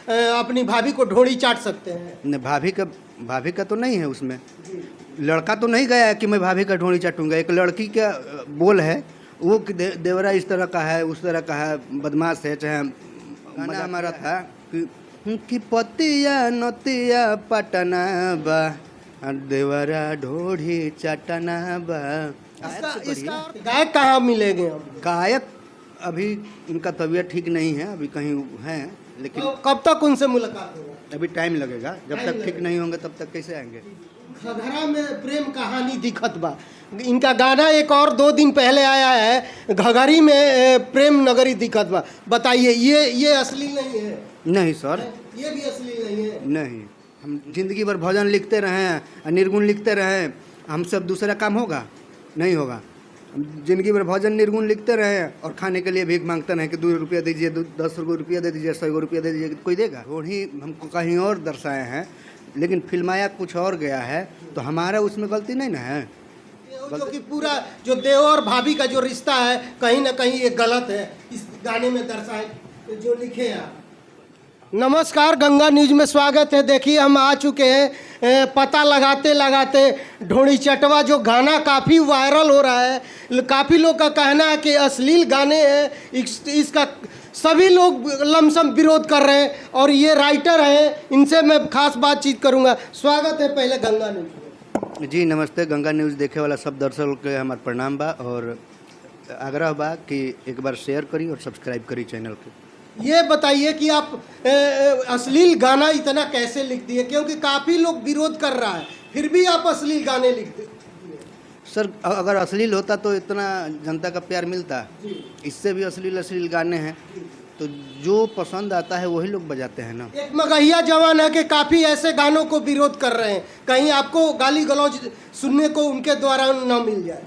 अपनी भाभी को ढोड़ी चाट सकते हैं। नहीं, भाभी का तो नहीं है उसमें। लड़का तो नहीं गया है कि मैं भाभी का ढोड़ी चाटूंगा। एक लड़की का बोल है वो कि देवरा इस तरह का है, उस तरह का है, बदमाश है। चाहे गाना हमारा था कि पतिया नतिया पटना बा देवरा ढोड़ी चाटना बा। इसका गायक कहाँ मिलेंगे हम? गायक अभी उनका तबीयत ठीक नहीं है, अभी कहीं है, लेकिन तो कब तक उनसे मुलाकात होगा? अभी टाइम लगेगा। जब तक ठीक नहीं होंगे तब तक कैसे आएंगे। घघरा में प्रेम कहानी दिखत बा। इनका गाना एक और 2 दिन पहले आया है, घघरी में प्रेम नगरी दिखत बा। बताइए, ये असली नहीं है? नहीं सर, ये भी असली नहीं है। नहीं। हम जिंदगी भर भजन लिखते रहें, निर्गुण लिखते रहें, हम सब दूसरा काम होगा? नहीं होगा। हम जिंदगी भर भजन निर्गुण लिखते रहें और खाने के लिए भीख मांगते रहें कि 2 रुपया दीजिए, 10 रुपया दे दीजिए, 100 रुपया दे दीजिए। कोई देगा? वही हमको कहीं और दर्शाए हैं, लेकिन फिल्माया कुछ और गया है, तो हमारा उसमें गलती नहीं ना है। जो कि पूरा जो देवर भाभी का जो रिश्ता है कहीं ना कहीं ये गलत है, इस गाने में दर्शाए जो लिखे हैं। नमस्कार, गंगा न्यूज में स्वागत है। देखिए, हम आ चुके हैं पता लगाते लगाते ढोड़ी चटवा, जो गाना काफ़ी वायरल हो रहा है। काफ़ी लोग का कहना है कि अश्लील गाने हैं, इसका सभी लोग लमसम विरोध कर रहे हैं और ये राइटर हैं, इनसे मैं खास बातचीत करूंगा। स्वागत है पहले गंगा न्यूज। जी नमस्ते। गंगा न्यूज़ देखे वाला सब दर्शक के हमार प्रणाम बा और आग्रह बा कि एक बार शेयर करी और सब्सक्राइब करी चैनल के। ये बताइए कि आप अश्लील गाना इतना कैसे लिख दिए, क्योंकि काफ़ी लोग विरोध कर रहा है, फिर भी आप अश्लील गाने लिखते? सर, अगर अश्लील होता तो इतना जनता का प्यार मिलता। इससे भी अश्लील गाने हैं, तो जो पसंद आता है वही लोग बजाते हैं ना। एक मगहिया जवान है कि काफ़ी ऐसे गानों को विरोध कर रहे हैं, कहीं आपको गाली गलौज सुनने को उनके द्वारा न मिल जाए।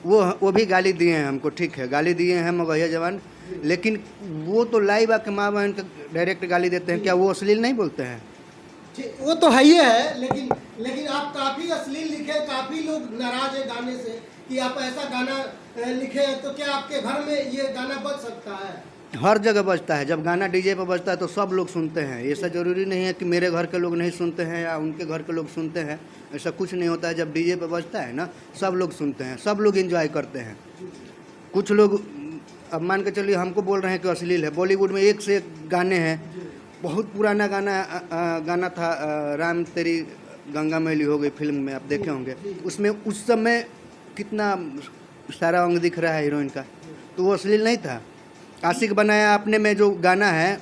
वो भी गाली दिए हैं हमको, ठीक है, गाली दिए हैं मगहिया जवान, लेकिन वो तो लाइव आके माँ बहन का डायरेक्ट गाली देते हैं। क्या वो अश्लील नहीं बोलते हैं? वो तो है ही है, लेकिन आप काफ़ी अश्लील लिखे, काफ़ी लोग नाराज है गाने से कि आप ऐसा गाना लिखे हैं। तो क्या आपके घर में ये गाना बज सकता है? हर जगह बजता है। जब गाना डीजे पर बजता है तो सब लोग सुनते हैं। ऐसा ज़रूरी नहीं है कि मेरे घर के लोग नहीं सुनते हैं या उनके घर के लोग सुनते हैं, ऐसा कुछ नहीं होता है। जब डीजे पर बजता है ना, सब लोग सुनते हैं, सब लोग एंजॉय करते हैं। कुछ लोग अब मान के चलिए हमको बोल रहे हैं कि अश्लील है। बॉलीवुड में एक से एक गाने हैं। बहुत पुराना गाना था, राम तेरी गंगा मैली हो गई, फिल्म में आप देखे होंगे। उसमें उस समय कितना सारा अंग दिख रहा है हीरोइन का, तो वो अश्लील नहीं था। आशिक बनाया आपने में जो गाना है,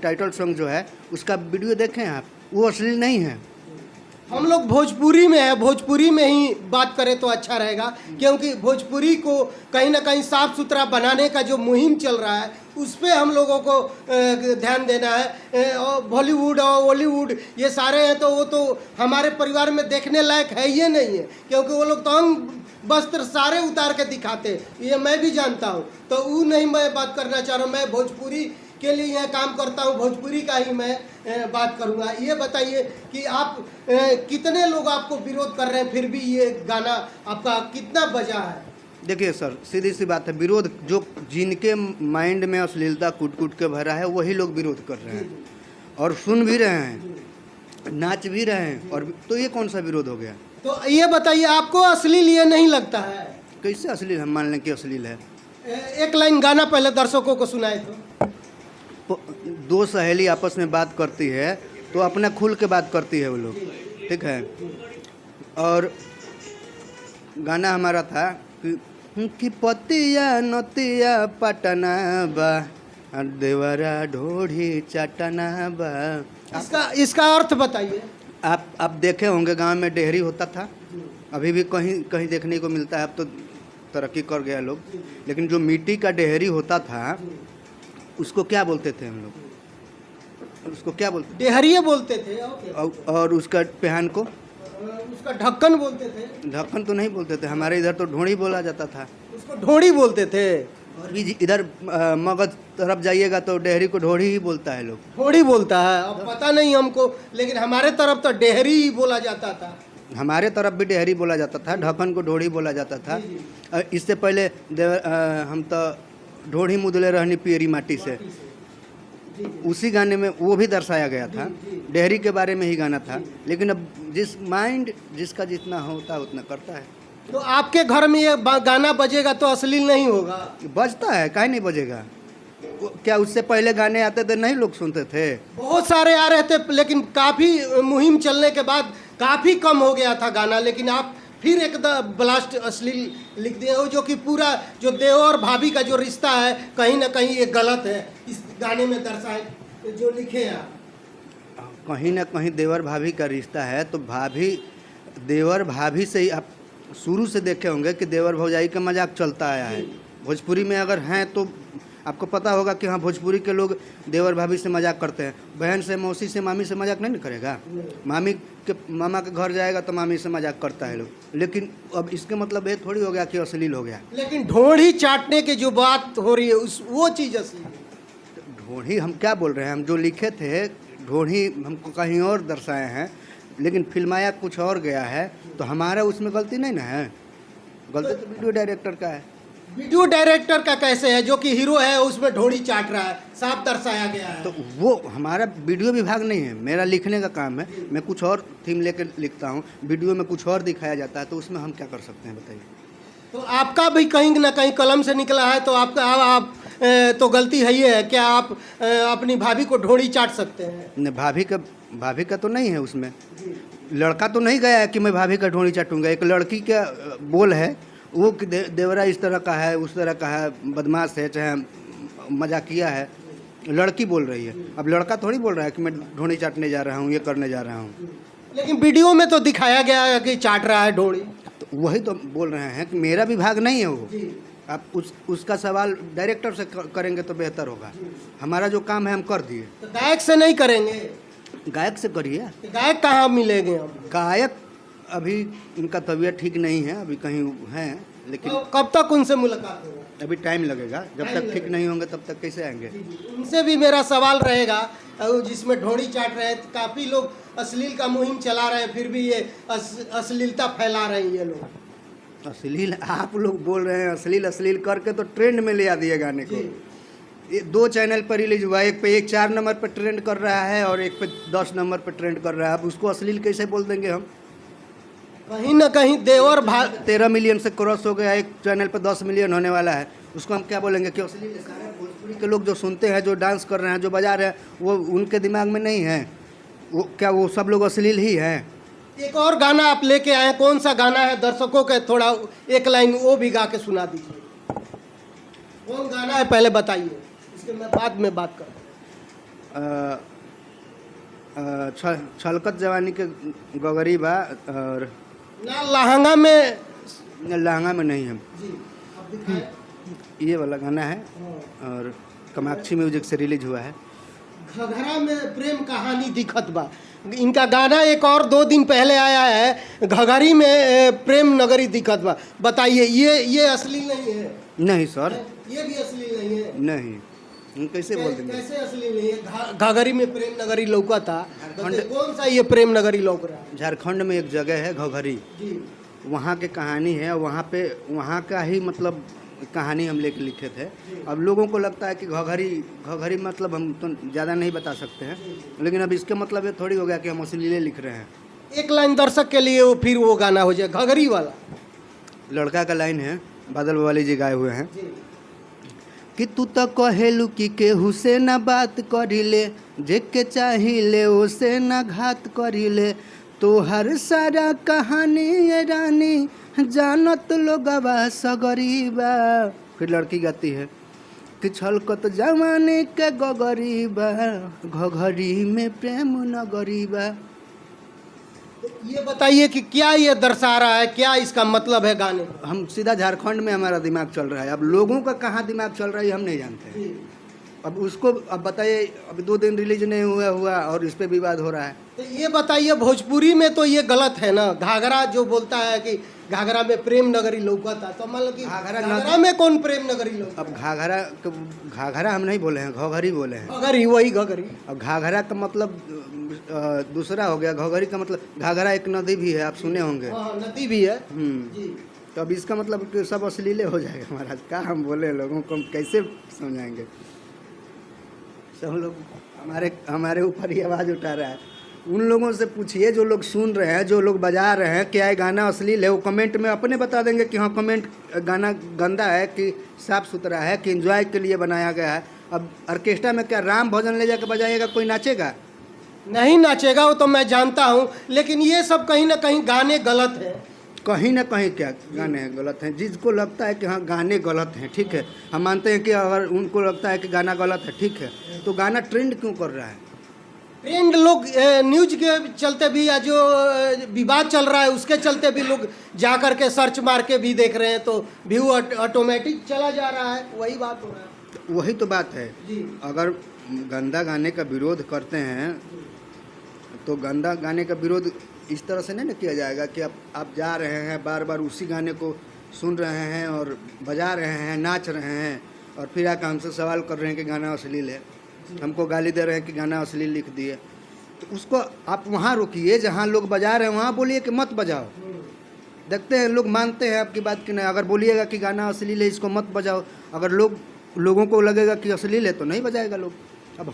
टाइटल सॉन्ग जो है, उसका वीडियो देखें आप, वो अश्लील नहीं है। हम लोग भोजपुरी में है, भोजपुरी में ही बात करें तो अच्छा रहेगा, क्योंकि भोजपुरी को कहीं ना कहीं साफ सुथरा बनाने का जो मुहिम चल रहा है उस पर हम लोगों को ध्यान देना है। और बॉलीवुड और बॉलीवुड ये सारे हैं, तो वो तो हमारे परिवार में देखने लायक है ये नहीं है, क्योंकि वो लोग तो हम वस्त्र सारे उतार के दिखाते हैं, ये मैं भी जानता हूँ। तो वो नहीं मैं बात करना चाह रहा हूँ, मैं भोजपुरी के लिए यह काम करता हूँ, भोजपुरी का ही मैं बात करूँगा। ये बताइए कि आप कितने लोग आपको विरोध कर रहे हैं, फिर भी ये गाना आपका कितना बजा है? देखिए सर, सीधी सी बात है, विरोध जो जिनके माइंड में अश्लीलता कूट कूट के भरा है वही लोग विरोध कर रहे हैं और सुन भी रहे हैं, नाच भी रहे हैं। और तो ये कौन सा विरोध हो गया? तो ये बताइए, आपको अश्लील ये नहीं लगता है? कैसे अश्लील हम मान लें कि अश्लील है? एक लाइन गाना पहले दर्शकों को सुनाए तो। दो सहेली आपस में बात करती है तो अपना खुल के बात करती है वो लोग, ठीक है। और गाना हमारा था कि पतिया नतिया पटना बा देवरा ढोढ़ी चटना बा। इसका अर्थ बताइए। आप देखे होंगे गांव में डेहरी होता था, अभी भी कहीं कहीं देखने को मिलता है। अब तो तरक्की कर गया लोग, लेकिन जो मिट्टी का डेहरी होता था उसको क्या बोलते थे हम लोग? उसको क्या बोलते? डेहरिया बोलते थे। और उसका पेहन को उसका ढक्कन बोलते थे। ढक्कन तो नहीं बोलते थे, हमारे इधर तो ढोड़ी बोला जाता था। उसको ढोड़ी बोलते थे। और भी इधर मगध तरफ जाइएगा तो डेहरी को ढोड़ी ही बोलता है लोग। ढोड़ी बोलता है, अब पता नहीं हमको, लेकिन हमारे तरफ तो डेहरी ही बोला जाता था। हमारे तरफ भी डेहरी बोला जाता था, ढक्कन को ढोड़ी बोला जाता था। इससे पहले हम तो ढोड़ी मुदले रहनी पियरी माटी से। उसी गाने में वो भी दर्शाया गया था, डेहरी के बारे में ही गाना था। लेकिन अब जिसका जितना होता है उतना करता है। तो आपके घर में ये गाना बजेगा तो अश्लील नहीं होगा? बजता है, काहे नहीं बजेगा। क्या उससे पहले गाने आते थे नहीं लोग सुनते थे? बहुत सारे आ रहे थे, लेकिन काफ़ी मुहिम चलने के बाद काफ़ी कम हो गया था गाना। लेकिन आप फिर एक ब्लास्ट अश्लील लिख दिए हो, जो कि पूरा जो देव और भाभी का जो रिश्ता है कहीं ना कहीं ये गलत है इस गाने में दर्शाए जो लिखे हैं। कहीं ना कहीं देवर भाभी का रिश्ता है तो देवर भाभी से ही आप शुरू से देखे होंगे कि देवर भौजाई का मजाक चलता आया है। भोजपुरी में अगर हैं तो आपको पता होगा कि हाँ, भोजपुरी के लोग देवर भाभी से मजाक करते हैं। बहन से, मौसी से, मामी से मजाक नहीं करेगा। मामा के घर जाएगा तो मामी से मजाक करता है लोग। लेकिन अब इसके मतलब ये थोड़ी हो गया कि अश्लील हो गया। लेकिन ढोढ़ी चाटने की जो बात हो रही है वो चीज़ अश्लील है। ढोढ़ी हम क्या बोल रहे हैं? हम जो लिखे थे ढोढ़ी हमको कहीं और दर्शाए हैं, लेकिन फिल्माया कुछ और गया है। तो हमारा उसमें गलती नहीं ना है, गलती तो वीडियो डायरेक्टर का है। वीडियो डायरेक्टर का कैसे है? जो कि हीरो है उसमें ढोड़ी चाट रहा है, साफ दर्शाया गया है। तो वो हमारा वीडियो विभाग नहीं है, मेरा लिखने का काम है। मैं कुछ और थीम लेकर लिखता हूँ, वीडियो में कुछ और दिखाया जाता है, तो उसमें हम क्या कर सकते हैं बताइए? तो आपका भी कहीं ना कहीं कलम से निकला है, तो आप तो गलती है ही है। क्या आप अपनी भाभी को ढोड़ी चाट सकते हैं? नहीं, भाभी का तो नहीं है उसमें। लड़का तो नहीं गया है कि मैं भाभी का ढोड़ी चाटूंगा। एक लड़की का बोल है वो कि देवरा इस तरह का है, उस तरह का है, बदमाश है, चाहे मजाकिया है, लड़की बोल रही है। अब लड़का थोड़ी बोल रहा है कि मैं ढोड़ी चाटने जा रहा हूँ, ये करने जा रहा हूँ। लेकिन वीडियो में तो दिखाया गया है कि चाट रहा है ढोड़ी। तो वही तो बोल रहे हैं कि मेरा विभाग नहीं है वो। आप उसका सवाल डायरेक्टर से करेंगे तो बेहतर होगा। हमारा जो काम है हम कर दिए। तो गायक से नहीं करेंगे? गायक से करिए। गायक कहाँ मिलेंगे हम? गायक अभी उनका तबीयत ठीक नहीं है, अभी कहीं हैं, लेकिन कब तक उनसे मुलाकात होगा? अभी टाइम लगेगा। जब तक ठीक नहीं होंगे तब तक कैसे आएंगे? उनसे भी मेरा सवाल रहेगा, जिसमें ढोड़ी चाट रहे हैं। काफ़ी लोग अश्लील का मुहिम चला रहे हैं, फिर भी ये अश्लीलता फैला रहे हैं ये लोग। अश्लील आप लोग बोल रहे हैं, अश्लील करके तो ट्रेंड में ले आ दिए गाने को। ये 2 चैनल पर रिलीज हुआ, एक पे 4 नंबर पर ट्रेंड कर रहा है और एक पे 10 नंबर पर ट्रेंड कर रहा है। अब उसको अश्लील कैसे बोल देंगे हम? कहीं ना कहीं देवर 13 मिलियन से क्रॉस हो गया, एक चैनल पर 10 मिलियन होने वाला है, उसको हम क्या बोलेंगे कि अश्लील? सारे भोजपुरी के लोग जो सुनते हैं, जो डांस कर रहे हैं, जो बजा रहे हैं, वो उनके दिमाग में नहीं है। वो सब लोग अश्लील ही हैं। एक और गाना आप लेके आए, कौन सा गाना है? दर्शकों के थोड़ा एक लाइन वो भी गा के सुना दीजिए। कौन गाना है पहले बताइए, इसके मैं बाद में बात करूँ। छलकत जवानी के गगरी बा और लहंगा में नहीं है जी। अब दिखाएं। ये वाला गाना है और कामाक्षी म्यूजिक से रिलीज हुआ है। घघरा में प्रेम कहानी दिखत बा, इनका गाना एक और 2 दिन पहले आया है, घघरी में प्रेम नगरी दिखत बा। बताइए, ये अश्लील नहीं है? नहीं सर, ये भी अश्लील नहीं है। नहीं, हम कैसे बोल देंगे? कैसे अश्लील नहीं है? घघरी में प्रेम नगरी लौका था, कौन सा ये प्रेम नगरी लौक रहा है? झारखंड में एक जगह है घघरी, वहाँ की कहानी है। वहाँ का ही मतलब कहानी हम लेके लिखे थे। अब लोगों को लगता है कि घघरी मतलब हम तो ज़्यादा नहीं बता सकते हैं, लेकिन अब इसका मतलब ये थोड़ी हो गया कि हम अश्लील लिख रहे हैं। एक लाइन दर्शक के लिए फिर वो गाना हो जाए घघरी वाला। लड़का का लाइन है, बादल वाली जी गाए हुए हैं कि तू तो कहेलू कि केहू से न बात करिले, जेके चाहिए उसे न घात करिले, तो हर सारा कहानी ये रानी जानत लोगवा सगरीबा। फिर लड़की गाती है कि छलकत जवानी के गगरीबा, घघरी में प्रेम नगरीबा। ये बताइए कि क्या ये दर्शा रहा है, क्या इसका मतलब है गाने का? हम सीधा झारखंड में हमारा दिमाग चल रहा है, अब लोगों का कहाँ दिमाग चल रहा है हम नहीं जानते। अब उसको अब बताइए, अब 2 दिन रिलीज नहीं हुआ और इस पे विवाद हो रहा है। तो ये बताइए, भोजपुरी में तो ये गलत है ना? घाघरा जो बोलता है कि घाघरा में प्रेम नगरी लौका था, तो मतलब कि घाघरा में कौन प्रेम नगरी लौका? अब घाघरा हम नहीं बोले हैं, घघरी बोले हैं। घघरी, वही घघरी। अब घाघरा का मतलब दूसरा हो गया, घघरी का मतलब घाघरा एक नदी भी है, आप सुने होंगे। नदी भी है। तो अब इसका मतलब कि सब अश्लीले हो जाएगा महाराज। क्या हम बोले, लोगों को हम कैसे समझाएंगे? सब लोग हमारे ऊपर ही आवाज़ उठा रहा है। उन लोगों से पूछिए जो लोग सुन रहे हैं, जो लोग बजा रहे हैं, क्या ये गाना अश्लील है, वो कमेंट में अपने बता देंगे कि हाँ गाना गंदा है कि साफ़ सुथरा है कि एंजॉय के लिए बनाया गया है। अब ऑर्केस्ट्रा में क्या राम भजन ले जाकर बजाएगा, कोई नाचेगा? नहीं नाचेगा, वो तो मैं जानता हूँ, लेकिन ये सब कहीं ना कहीं गाने गलत हैं। कहीं ना कहीं क्या गाने गलत हैं? जिसको लगता है कि हाँ गाने गलत हैं, ठीक है, हम मानते हैं कि अगर उनको लगता है कि गाना गलत है, ठीक है, तो गाना ट्रेंड क्यों कर रहा है? ट्रेंड लोग न्यूज के चलते भी या जो विवाद चल रहा है उसके चलते भी लोग जा कर के सर्च मार के भी देख रहे हैं, तो व्यू ऑटोमेटिक चला जा रहा है। वही बात हो रहा है। वही तो बात है। जी। अगर गंदा गाने का विरोध करते हैं तो गंदा गाने का विरोध इस तरह से नहीं ना किया जाएगा कि आप जा रहे हैं बार बार उसी गाने को सुन रहे हैं और बजा रहे हैं, नाच रहे हैं, और फिर आकर हमसे सवाल कर रहे हैं कि गाना अश्लील है, हमको गाली दे रहे हैं कि गाना अश्लील लिख दिए। तो उसको आप वहाँ रोकिए जहाँ लोग बजा रहे हैं, वहाँ बोलिए कि मत बजाओ। देखते हैं लोग मानते हैं आपकी बात कि नहीं। अगर बोलिएगा कि गाना अश्लील है, इसको मत बजाओ, अगर लोगों को लगेगा कि अश्लील है तो नहीं बजाएगा लोग। अब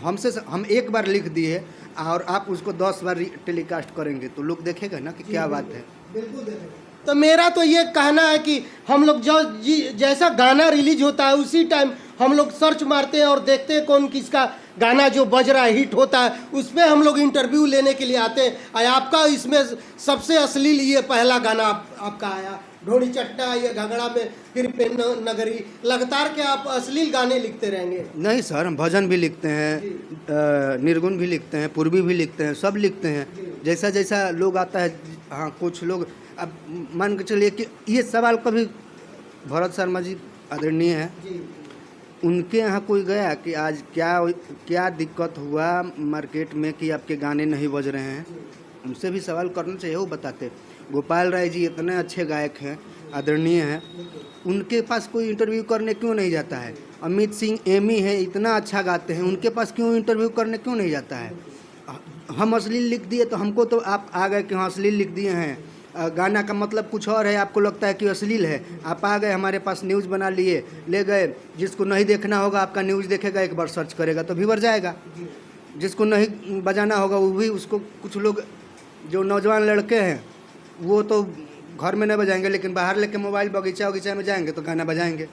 हम एक बार लिख दिए और आप उसको 10 बार टेलीकास्ट करेंगे तो लोग देखेगा ना कि क्या बात है। बिल्कुल देखेगा। तो मेरा तो ये कहना है कि हम लोग जैसा गाना रिलीज होता है उसी टाइम हम लोग सर्च मारते हैं और देखते हैं कौन किसका गाना जो बज रहा है हिट होता है, उस पर हम लोग इंटरव्यू लेने के लिए आते हैं। और आपका इसमें सबसे अश्लील ये पहला गाना आपका आया, ढोड़ी चट्टा, ये घगड़ा में फिर पेन नगरी। लगातार के आप अश्लील गाने लिखते रहेंगे? नहीं सर, हम भजन भी लिखते हैं, निर्गुण भी लिखते हैं, पूर्वी भी लिखते हैं, सब लिखते हैं। जैसा जैसा लोग आता है। हाँ, कुछ लोग अब मान के चलिए कि ये सवाल कभी भरत शर्मा जी आदरणीय है, उनके यहाँ कोई गया कि आज क्या दिक्कत हुआ मार्केट में कि आपके गाने नहीं बज रहे हैं? उनसे भी सवाल करना चाहिए, वो बताते। गोपाल राय जी इतने अच्छे गायक हैं, आदरणीय हैं, उनके पास कोई इंटरव्यू करने क्यों नहीं जाता है? अमित सिंह एमी है, इतना अच्छा गाते हैं, उनके पास क्यों इंटरव्यू करने क्यों नहीं जाता है? हम अश्लील लिख दिए तो हमको तो आप आ गए कि हाँ अश्लील लिख दिए हैं, गाना का मतलब कुछ और है, आपको लगता है कि अश्लील है, आप आ गए हमारे पास, न्यूज़ बना लिए, ले गए। जिसको नहीं देखना होगा आपका न्यूज़ देखेगा, एक बार सर्च करेगा तो व्यूअर जाएगा। जिसको नहीं बजाना होगा वो भी उसको, कुछ लोग जो नौजवान लड़के हैं वो तो घर में नहीं बजाएंगे, लेकिन बाहर लेके मोबाइल बगीचा में जाएंगे तो गाना बजाएंगे।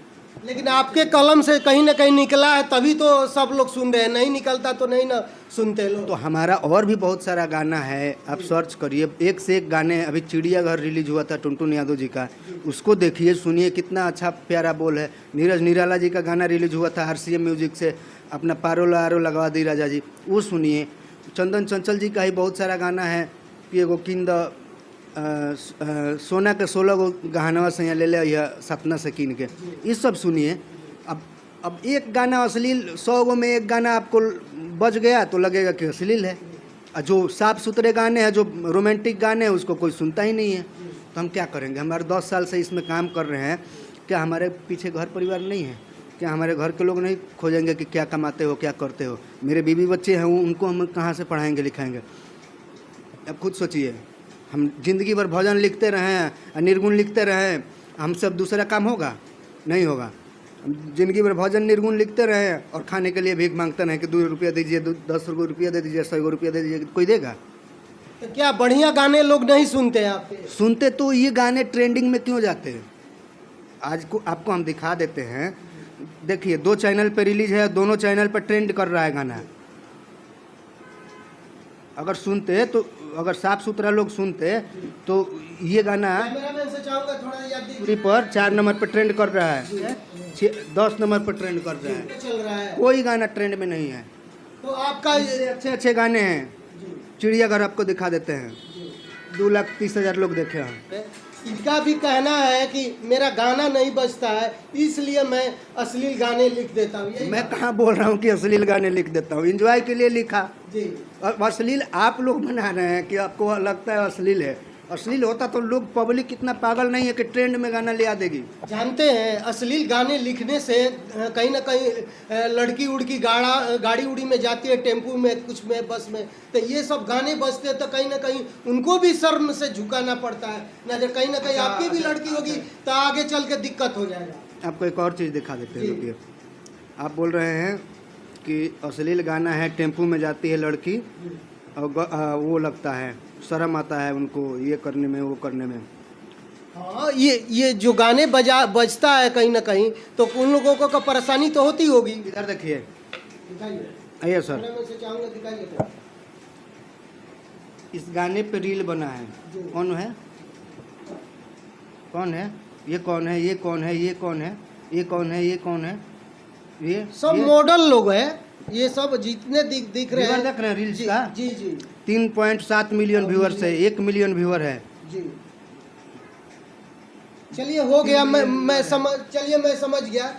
लेकिन आपके कलम से कहीं ना कहीं निकला है तभी तो सब लोग सुन रहे हैं, नहीं निकलता तो नहीं ना सुनते लोग। तो हमारा और भी बहुत सारा गाना है, आप सर्च करिए, एक से एक गाने। अभी चिड़ियाघर रिलीज हुआ था टुनटुन यादव जी का, उसको देखिए, सुनिए, कितना अच्छा प्यारा बोल है। नीरज निराला जी का गाना रिलीज हुआ था RCM म्यूजिक से, अपना पारो लारो लगवा दी राजा जी, वो सुनिए। चंदन चंचल जी का ही बहुत सारा गाना है कि एगो किंद सोना के 16 गो गहनवा से यहाँ ले ले सपना से कीन के, ये सब सुनिए। अब एक गाना अश्लील, 100 गो में एक गाना आपको बज गया तो लगेगा कि अश्लील है। और जो साफ़ सुथरे गाने हैं, जो रोमांटिक गाने हैं, उसको कोई सुनता ही नहीं है। तो हम क्या करेंगे? हमारे 10 साल से इसमें काम कर रहे हैं, क्या हमारे पीछे घर परिवार नहीं है? क्या हमारे घर के लोग नहीं खोजेंगे कि क्या कमाते हो, क्या करते हो? मेरे बीवी बच्चे हैं, उनको हम कहाँ से पढ़ाएंगे लिखाएंगे? अब खुद सोचिए, हम जिंदगी भर भजन लिखते रहें, निर्गुण लिखते रहें, हमसे अब दूसरा काम होगा? नहीं होगा। जिंदगी भर भजन निर्गुण लिखते रहें और खाने के लिए भीख मांगते रहें कि 2 रुपया दीजिए, 10 रुपया दे दीजिए, 100 रुपया दे दीजिए, कोई देगा? तो क्या बढ़िया गाने लोग नहीं सुनते हैं आपके? सुनते तो ये गाने ट्रेंडिंग में क्यों जाते हैं? आज को आपको हम दिखा देते हैं, देखिए 2 चैनल पे रिलीज है, दोनों चैनल पर ट्रेंड कर रहा है गाना। अगर सुनते तो, अगर साफ सुथरा लोग सुनते तो ये गाना पूरी पर 4 नंबर पर ट्रेंड कर रहा है, 10 नंबर पर ट्रेंड कर रहा है, कोई गाना ट्रेंड में नहीं है। तो आपका अच्छे अच्छे गाने हैं। चिड़ियाघर आपको दिखा देते हैं, 2,30,000 लोग देखे हैं। इसका भी कहना है कि मेरा गाना नहीं बजता है इसलिए मैं अश्लील गाने लिख देता हूँ। मैं कहाँ बोल रहा हूँ कि अश्लील गाने लिख देता हूँ, एंजॉय के लिए लिखा जी। और अश्लील आप लोग बना रहे हैं कि आपको लगता है अश्लील है। अश्लील होता तो लोग, पब्लिक इतना पागल नहीं है कि ट्रेंड में गाना ले आ देगी। जानते हैं अश्लील गाने लिखने से कहीं ना कहीं लड़की उड़की गाड़ी उड़ी में जाती है, टेम्पू में, कुछ में, बस में, तो ये सब गाने बजते तो कहीं ना कहीं उनको भी शर्म से झुकाना पड़ता है ना। जब कहीं ना कहीं आपकी भी लड़की होगी तो आगे चल के दिक्कत हो जाएगा। आपको एक और चीज़ दिखा देते हैं। देखिए, आप बोल रहे हैं कि अश्लील गाना है, टेम्पू में जाती है लड़की और वो लगता है, शर्म आता है उनको ये करने में, वो करने में। हाँ, ये जो गाने बजता है कहीं ना कहीं, तो उन लोगों को परेशानी तो होती होगी। इधर देखिए, दिखाइए, आइए सर। मैं से चाहूंगा दिखाइए तो। इस गाने पे रील बना है। कौन है, कौन है, ये कौन है, ये कौन है, ये कौन है, ये कौन है, ये कौन है, ये सब मॉडल लोग हैं, ये सब जितने दिख रहे हैं। देख रहे हैं रील्स का। जी जी 3.7 मिलियन व्यूअर्स है, 1 मिलियन व्यूअर है जी। चलिए हो गया, मैं समझ गया।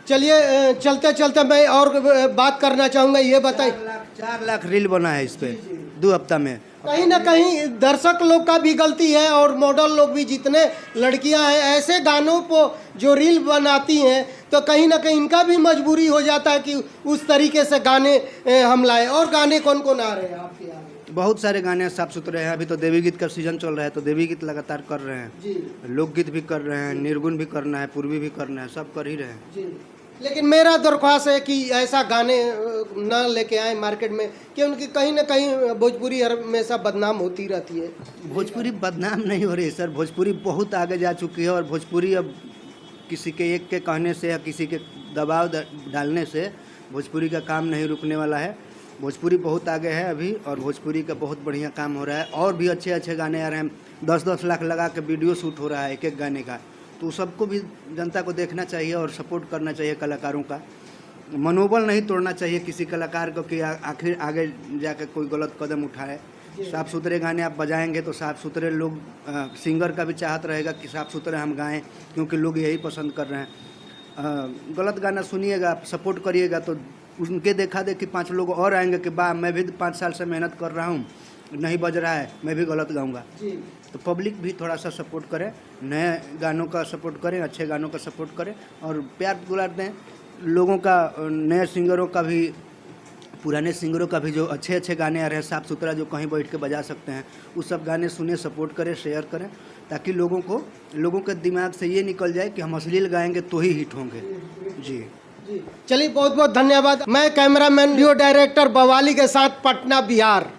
चलिए चलते चलते मैं और बात करना चाहूँगा। ये बताइए, 4 लाख रील बना है इस पे 2 हफ्ता में। कहीं ना कहीं दर्शक लोग का भी गलती है और मॉडल लोग भी, जितने लड़कियां हैं ऐसे गानों को जो रील बनाती हैं, तो कहीं ना कहीं इनका भी मजबूरी हो जाता है कि उस तरीके से गाने हम लाए। और गाने कौन कौन आ रहे हैं आपके यहाँ? बहुत सारे गाने साफ सुथरे हैं। अभी तो देवी गीत का सीजन चल रहा है, तो देवी गीत लगातार कर रहे हैं जी। लोकगीत भी कर रहे हैं, निर्गुण भी करना है, पूर्वी भी करना है, सब कर ही रहे हैं जी। लेकिन मेरा दरख्वास्त है कि ऐसा गाने ना लेके आए मार्केट में, क्योंकि कहीं ना कहीं भोजपुरी हमेशा बदनाम होती रहती है। भोजपुरी बदनाम नहीं हो रही है सर, भोजपुरी बहुत आगे जा चुकी है। और भोजपुरी अब किसी के एक के कहने से या किसी के दबाव डालने से भोजपुरी का काम नहीं रुकने वाला है। भोजपुरी बहुत आगे है अभी, और भोजपुरी का बहुत बढ़िया काम हो रहा है। और भी अच्छे अच्छे गाने आ रहे हैं, 10-10 लाख लगा के वीडियो शूट हो रहा है एक एक गाने का। तो सबको भी जनता को देखना चाहिए और सपोर्ट करना चाहिए कलाकारों का। मनोबल नहीं तोड़ना चाहिए किसी कलाकार को कि आखिर आगे जाकर कोई गलत कदम उठाए। साफ़ सुथरे गाने आप बजाएंगे तो साफ़ सुथरे लोग, सिंगर का भी चाहत रहेगा कि साफ़ सुथरे हम गाएं, क्योंकि लोग यही पसंद कर रहे हैं। गलत गाना सुनिएगा, आप सपोर्ट करिएगा तो उनके देखा देखी 5 लोग और आएंगे कि वाह, मैं भी 5 साल से मेहनत कर रहा हूँ, नहीं बज रहा है, मैं भी गलत गाऊंगा। तो पब्लिक भी थोड़ा सा सपोर्ट करे, नए गानों का सपोर्ट करें, अच्छे गानों का सपोर्ट करें और प्यार दुलार दें लोगों का। नए सिंगरों का भी, पुराने सिंगरों का भी जो अच्छे अच्छे गाने आ रहे हैं साफ़ सुथरा, जो कहीं बैठ के बजा सकते हैं, वो सब गाने सुने, सपोर्ट करें, शेयर करें, ताकि लोगों के दिमाग से ये निकल जाए कि हम अश्लील गाएंगे तो ही हिट होंगे। जी चलिए, बहुत बहुत धन्यवाद। मैं कैमरामैन, वीडियो डायरेक्टर बवाली के साथ, पटना, बिहार।